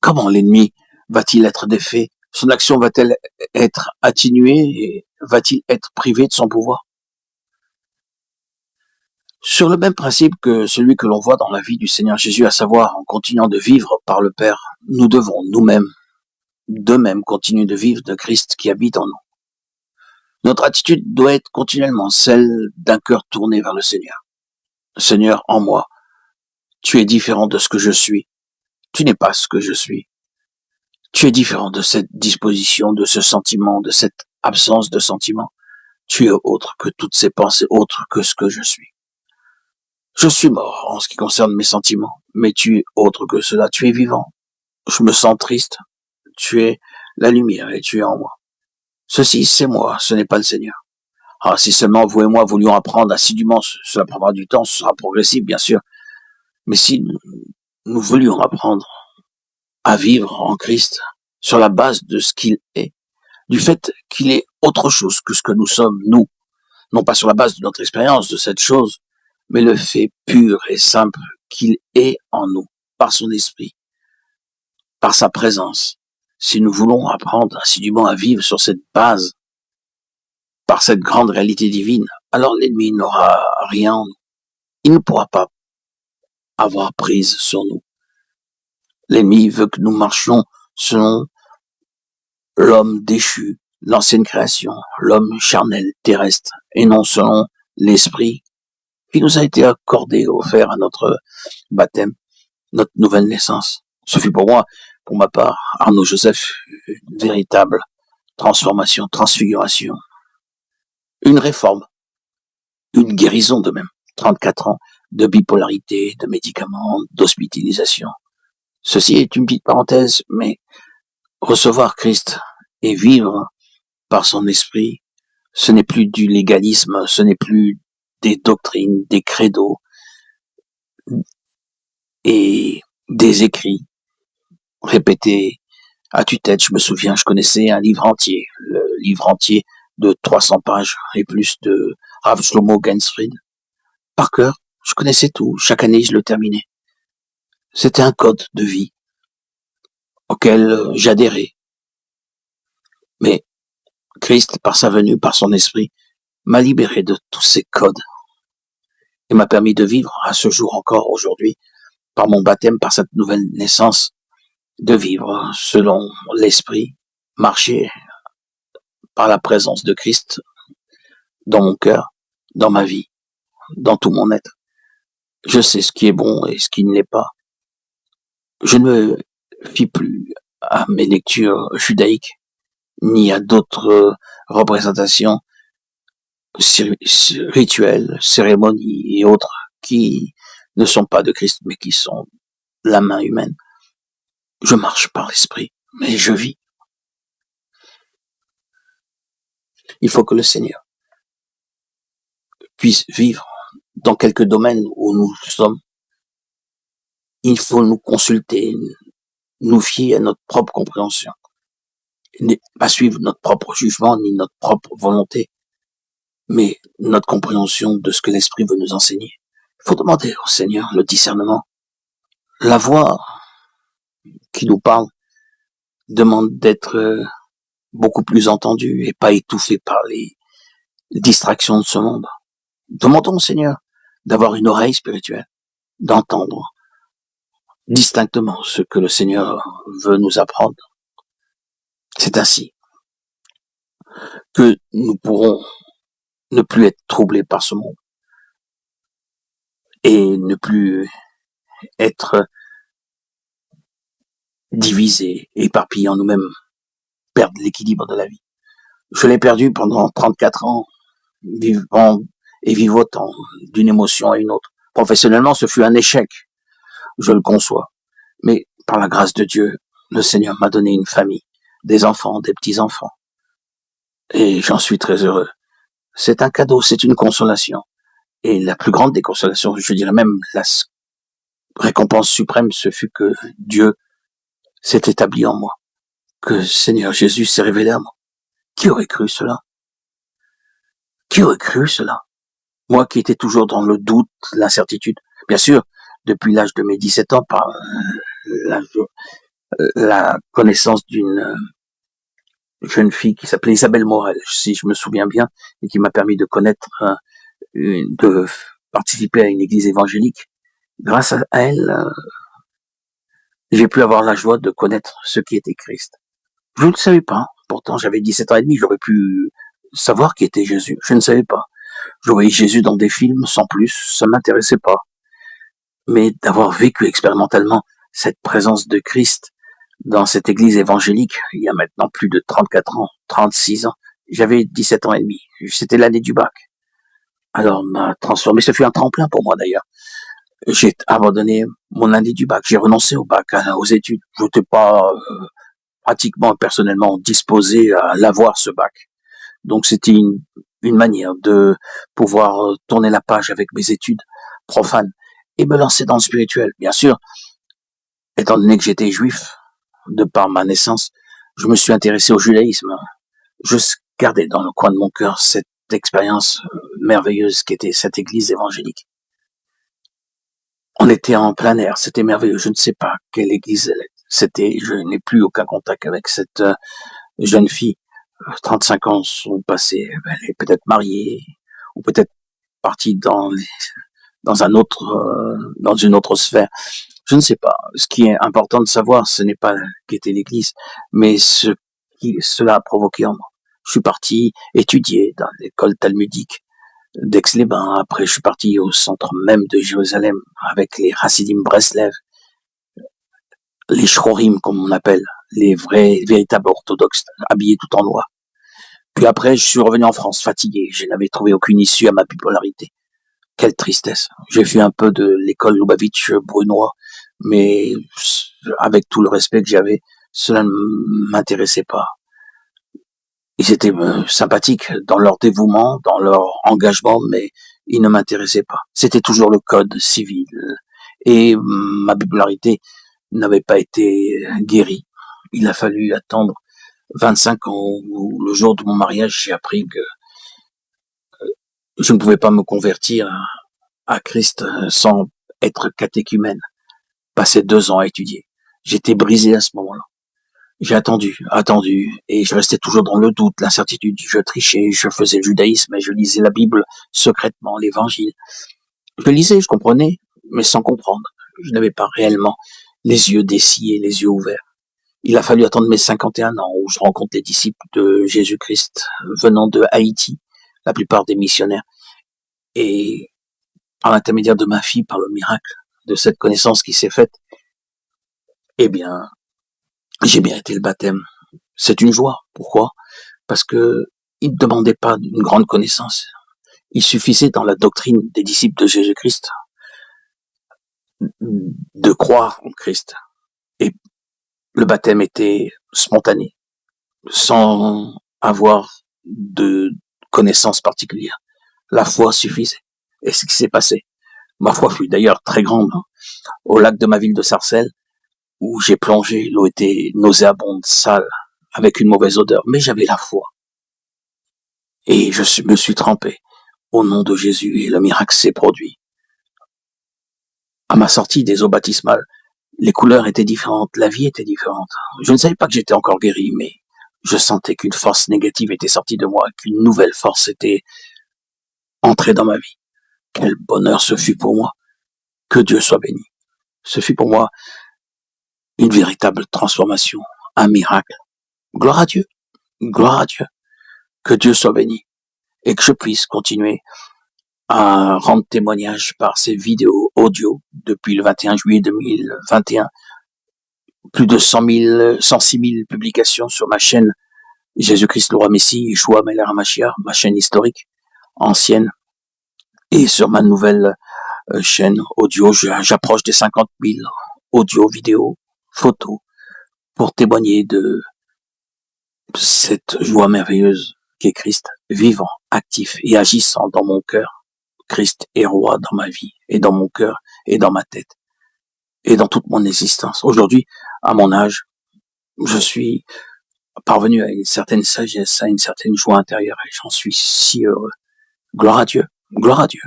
Comment l'ennemi va-t-il être défait? Son action va-t-elle être atténuée et va-t-il être privé de son pouvoir? Sur le même principe que celui que l'on voit dans la vie du Seigneur Jésus, à savoir en continuant de vivre par le Père, nous devons nous-mêmes, de même, continuer de vivre de Christ qui habite en nous. Notre attitude doit être continuellement celle d'un cœur tourné vers le Seigneur. Seigneur, en moi, tu es différent de ce que je suis. Tu n'es pas ce que je suis. Tu es différent de cette disposition, de ce sentiment, de cette absence de sentiment. Tu es autre que toutes ces pensées, autre que ce que je suis. Je suis mort en ce qui concerne mes sentiments, mais tu es autre que cela. Tu es vivant. Je me sens triste. Tu es la lumière et tu es en moi. Ceci, c'est moi, ce n'est pas le Seigneur. Ah, si seulement vous et moi voulions apprendre assidûment, cela prendra du temps, ce sera progressif, bien sûr. Mais si nous voulions apprendre à vivre en Christ sur la base de ce qu'il est, du fait qu'il est autre chose que ce que nous sommes, nous, non pas sur la base de notre expérience de cette chose, mais le fait pur et simple qu'il est en nous, par son esprit, par sa présence. Si nous voulons apprendre assidûment à vivre sur cette base, par cette grande réalité divine, alors l'ennemi n'aura rien en nous. Il ne pourra pas avoir prise sur nous. L'ennemi veut que nous marchions selon l'homme déchu, l'ancienne création, l'homme charnel, terrestre, et non selon l'esprit qui nous a été accordé, offert à notre baptême, notre nouvelle naissance. Ce fut pour moi, pour ma part, Arnaud Joseph, une véritable transformation, transfiguration, une réforme, une guérison de même. 34 ans de bipolarité, de médicaments, d'hospitalisation. Ceci est une petite parenthèse, mais recevoir Christ et vivre par son esprit, ce n'est plus du légalisme, ce n'est plus des doctrines, des credos et des écrits répétés à tue-tête. Je me souviens, je connaissais un livre entier, le livre entier de 300 pages et plus de Rav Shlomo Gensfried. Par cœur, je connaissais tout, chaque année je le terminais. C'était un code de vie auquel j'adhérais. Mais Christ, par sa venue, par son esprit, m'a libéré de tous ces codes et m'a permis de vivre à ce jour encore aujourd'hui, par mon baptême, par cette nouvelle naissance, de vivre selon l'esprit, marcher par la présence de Christ dans mon cœur, dans ma vie, dans tout mon être. Je sais ce qui est bon et ce qui ne l'est pas. Je ne me fie plus à mes lectures judaïques, ni à d'autres représentations rituels, cérémonies et autres qui ne sont pas de Christ, mais qui sont la main humaine. Je marche par l'esprit, mais je vis. Il faut que le Seigneur puisse vivre dans quelques domaines où nous sommes. Il faut nous consulter, nous fier à notre propre compréhension, pas suivre notre propre jugement ni notre propre volonté, mais notre compréhension de ce que l'Esprit veut nous enseigner. Il faut demander au Seigneur le discernement. La voix qui nous parle demande d'être beaucoup plus entendue et pas étouffée par les distractions de ce monde. Demandons au Seigneur d'avoir une oreille spirituelle, d'entendre distinctement ce que le Seigneur veut nous apprendre. C'est ainsi que nous pourrons ne plus être troublés par ce monde et ne plus être divisés, éparpillés en nous-mêmes, perdre l'équilibre de la vie. Je l'ai perdu pendant 34 ans, vivant et vivotant d'une émotion à une autre. Professionnellement, ce fut un échec, je le conçois. Mais par la grâce de Dieu, le Seigneur m'a donné une famille, des enfants, des petits-enfants. Et j'en suis très heureux. C'est un cadeau, c'est une consolation. Et la plus grande des consolations, je dirais même la récompense suprême, ce fut que Dieu s'est établi en moi, que Seigneur Jésus s'est révélé à moi. Qui aurait cru cela? Qui aurait cru cela? Moi qui étais toujours dans le doute, l'incertitude. Bien sûr, depuis l'âge de mes 17 ans, par l'âge la connaissance d'une jeune fille qui s'appelait Isabelle Morel, si je me souviens bien, et qui m'a permis de connaître, de participer à une église évangélique. Grâce à elle, j'ai pu avoir la joie de connaître ce qui était Christ. Je ne le savais pas. Pourtant, j'avais 17 ans et demi, j'aurais pu savoir qui était Jésus. Je ne savais pas. Je voyais Jésus dans des films sans plus, ça m'intéressait pas. Mais d'avoir vécu expérimentalement cette présence de Christ dans cette église évangélique, il y a maintenant plus de 34 ans, 36 ans, j'avais 17 ans et demi. C'était l'année du bac. Alors, m'a transformé. Ce fut un tremplin pour moi d'ailleurs. J'ai abandonné mon année du bac. J'ai renoncé au bac, aux études. Je n'étais pas pratiquement personnellement disposé à l'avoir, ce bac. Donc c'était une manière de pouvoir tourner la page avec mes études profanes et me lancer dans le spirituel. Bien sûr, étant donné que j'étais juif, de par ma naissance, je me suis intéressé au judaïsme. Je gardais dans le coin de mon cœur cette expérience merveilleuse qu'était cette église évangélique. On était en plein air, c'était merveilleux. Je ne sais pas quelle église c'était. Je n'ai plus aucun contact avec cette jeune fille. 35 ans sont passés. Elle est peut-être mariée ou peut-être partie dans une autre sphère. Je ne sais pas. Ce qui est important de savoir, ce n'est pas qu'était l'église, mais ce qui cela a provoqué en moi. Je suis parti étudier dans l'école talmudique d'Aix-les-Bains. Après, je suis parti au centre même de Jérusalem avec les Hasidim Breslev, les Shrorim, comme on appelle, les véritables orthodoxes, habillés tout en noir. Puis après, je suis revenu en France, fatigué. Je n'avais trouvé aucune issue à ma bipolarité. Quelle tristesse. J'ai fait un peu de l'école Lubavitch brunois, mais avec tout le respect que j'avais, cela ne m'intéressait pas. Ils étaient sympathiques dans leur dévouement, dans leur engagement, mais ils ne m'intéressaient pas. C'était toujours le code civil. Et ma bipolarité n'avait pas été guérie. Il a fallu attendre 25 ans, où le jour de mon mariage, j'ai appris que je ne pouvais pas me convertir à Christ sans être catéchumène. Passé 2 ans à étudier. J'étais brisé à ce moment-là. J'ai attendu, et je restais toujours dans le doute, l'incertitude. Je trichais, je faisais le judaïsme, et je lisais la Bible secrètement, l'évangile. Je lisais, je comprenais, mais sans comprendre. Je n'avais pas réellement les yeux dessillés, les yeux ouverts. Il a fallu attendre mes 51 ans où je rencontre les disciples de Jésus-Christ venant de Haïti, la plupart des missionnaires. Et par l'intermédiaire de ma fille, par le miracle de cette connaissance qui s'est faite, eh bien, j'ai mérité le baptême. C'est une joie. Pourquoi? Parce que il ne demandait pas une grande connaissance. Il suffisait dans la doctrine des disciples de Jésus-Christ de croire en Christ. Et le baptême était spontané, sans avoir de connaissances particulières. La foi suffisait. Et ce qui s'est passé. Ma foi fut d'ailleurs très grande. Au lac de ma ville de Sarcelles, où j'ai plongé, l'eau était nauséabonde, sale, avec une mauvaise odeur, mais j'avais la foi. Et me suis trempé au nom de Jésus et le miracle s'est produit. À ma sortie des eaux baptismales, les couleurs étaient différentes, la vie était différente. Je ne savais pas que j'étais encore guéri, mais je sentais qu'une force négative était sortie de moi, qu'une nouvelle force était entrée dans ma vie. Quel bonheur ce fut pour moi. Que Dieu soit béni. Ce fut pour moi une véritable transformation, un miracle. Gloire à Dieu. Gloire à Dieu. Que Dieu soit béni. Et que je puisse continuer à rendre témoignage par ces vidéos audio depuis le 21 juillet 2021. Plus de 106 000 publications sur ma chaîne Jésus-Christ le roi Messie, Yeshua Melech HaMashiach, ma chaîne historique, ancienne. Et sur ma nouvelle chaîne audio, j'approche des 50 000 audio, vidéos, photos, pour témoigner de cette joie merveilleuse qu'est Christ, vivant, actif et agissant dans mon cœur. Christ est roi dans ma vie, et dans mon cœur, et dans ma tête, et dans toute mon existence. Aujourd'hui, à mon âge, je suis parvenu à une certaine sagesse, à une certaine joie intérieure, et j'en suis si heureux. Gloire à Dieu, gloire à Dieu.